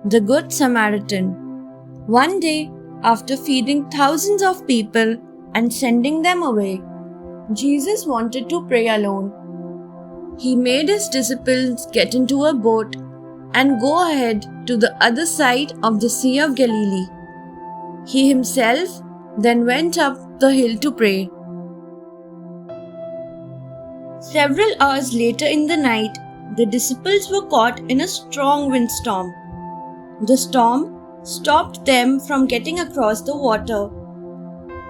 The Good Samaritan. One day, after feeding thousands of people and sending them away, Jesus wanted to pray alone. He made his disciples get into a boat and go ahead to the other side of the Sea of Galilee. He himself then went up the hill to pray. Several hours later in the night, the disciples were caught in a strong windstorm. The storm stopped them from getting across the water.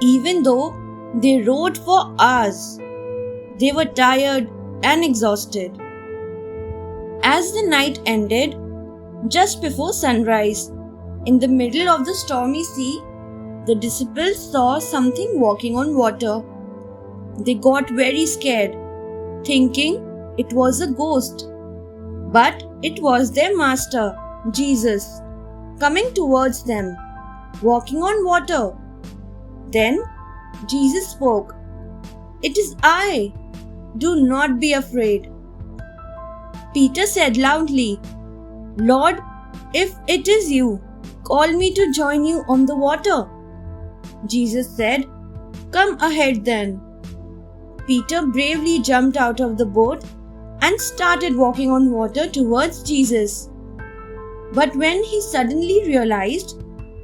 Even though they rowed for hours, they were tired and exhausted. As the night ended, just before sunrise, in the middle of the stormy sea, the disciples saw something walking on water. They got very scared, thinking it was a ghost. But it was their master, Jesus, coming towards them, walking on water. Then Jesus spoke, "It is I. Do not be afraid." Peter said loudly, "Lord, if it is you, call me to join you on the water." Jesus said, "Come ahead then." Peter bravely jumped out of the boat and started walking on water towards Jesus. But when he suddenly realized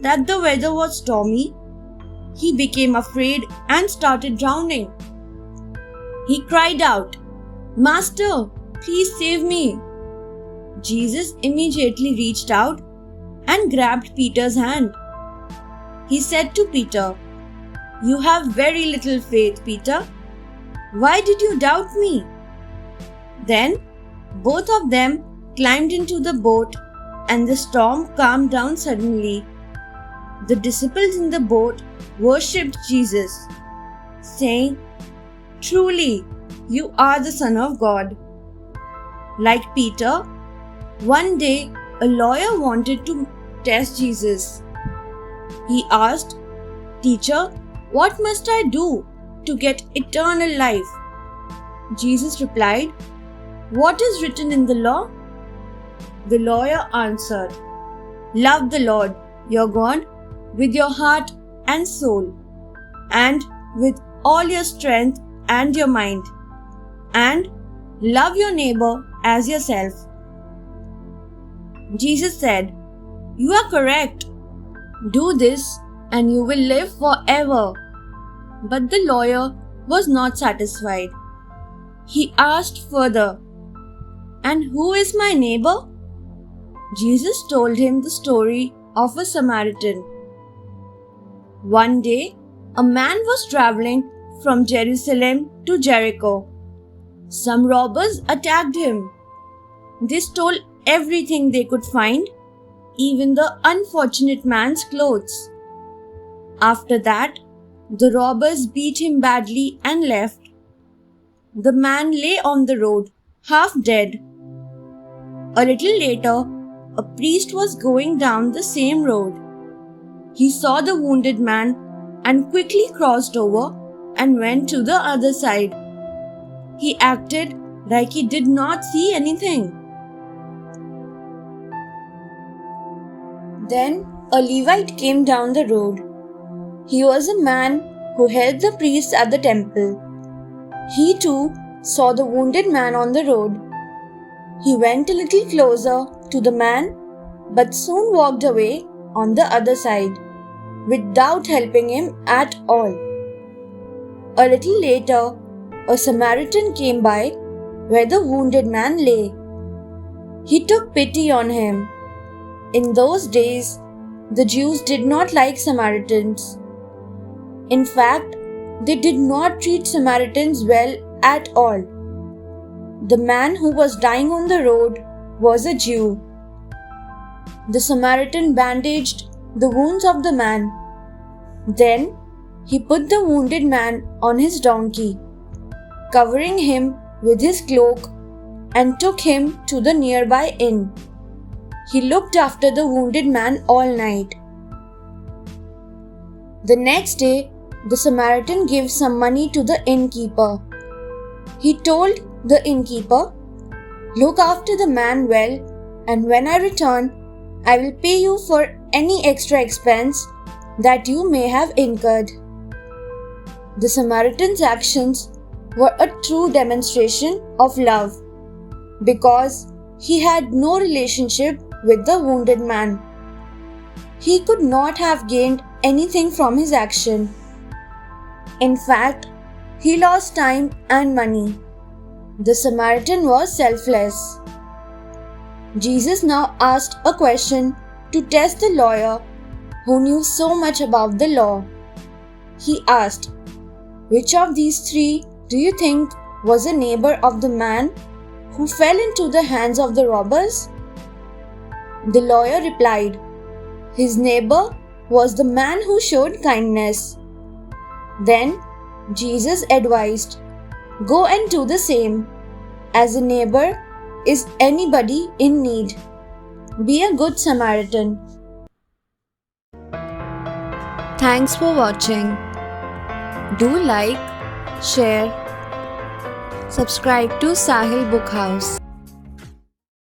that the weather was stormy, he became afraid and started drowning. He cried out, "Master, please save me." Jesus immediately reached out and grabbed Peter's hand. He said to Peter, "You have very little faith, Peter. Why did you doubt me?" Then both of them climbed into the boat and the storm calmed down suddenly. The disciples in the boat worshipped Jesus, saying, "Truly, you are the Son of God." Like Peter, one day a lawyer wanted to test Jesus. He asked, "Teacher, what must I do to get eternal life?" Jesus replied, "What is written in the law?" The lawyer answered, "Love the Lord, your God, with your heart and soul, and with all your strength and your mind, and love your neighbor as yourself." Jesus said, "You are correct. Do this and you will live forever." But the lawyer was not satisfied. He asked further, "And who is my neighbor?" Jesus told him the story of a Samaritan. One day, a man was traveling from Jerusalem to Jericho. Some robbers attacked him. They stole everything they could find, even the unfortunate man's clothes. After that, the robbers beat him badly and left. The man lay on the road, half dead. A little later, a priest was going down the same road. He saw the wounded man and quickly crossed over and went to the other side. He acted like he did not see anything. Then a Levite came down the road. He was a man who helped the priests at the temple. He too saw the wounded man on the road. He went a little closer to the man, but soon walked away on the other side, without helping him at all. A little later, a Samaritan came by where the wounded man lay. He took pity on him. In those days, the Jews did not like Samaritans. In fact, they did not treat Samaritans well at all. The man who was dying on the road was a Jew. The Samaritan bandaged the wounds of the man. Then he put the wounded man on his donkey, covering him with his cloak, and took him to the nearby inn. He looked after the wounded man all night. The next day, the Samaritan gave some money to the innkeeper. He told the innkeeper, "Look after the man well, and when I return, I will pay you for any extra expense that you may have incurred." The Samaritan's actions were a true demonstration of love because he had no relationship with the wounded man. He could not have gained anything from his action. In fact, he lost time and money. The Samaritan was selfless. Jesus now asked a question to test the lawyer who knew so much about the law. He asked, "Which of these three do you think was a neighbor of the man who fell into the hands of the robbers?" The lawyer replied, "His neighbor was the man who showed kindness." Then Jesus advised, "Go and do the same. As a neighbor is anybody in need. Be a good Samaritan." Thanks for watching. Do like, share, subscribe to Sahil Book House.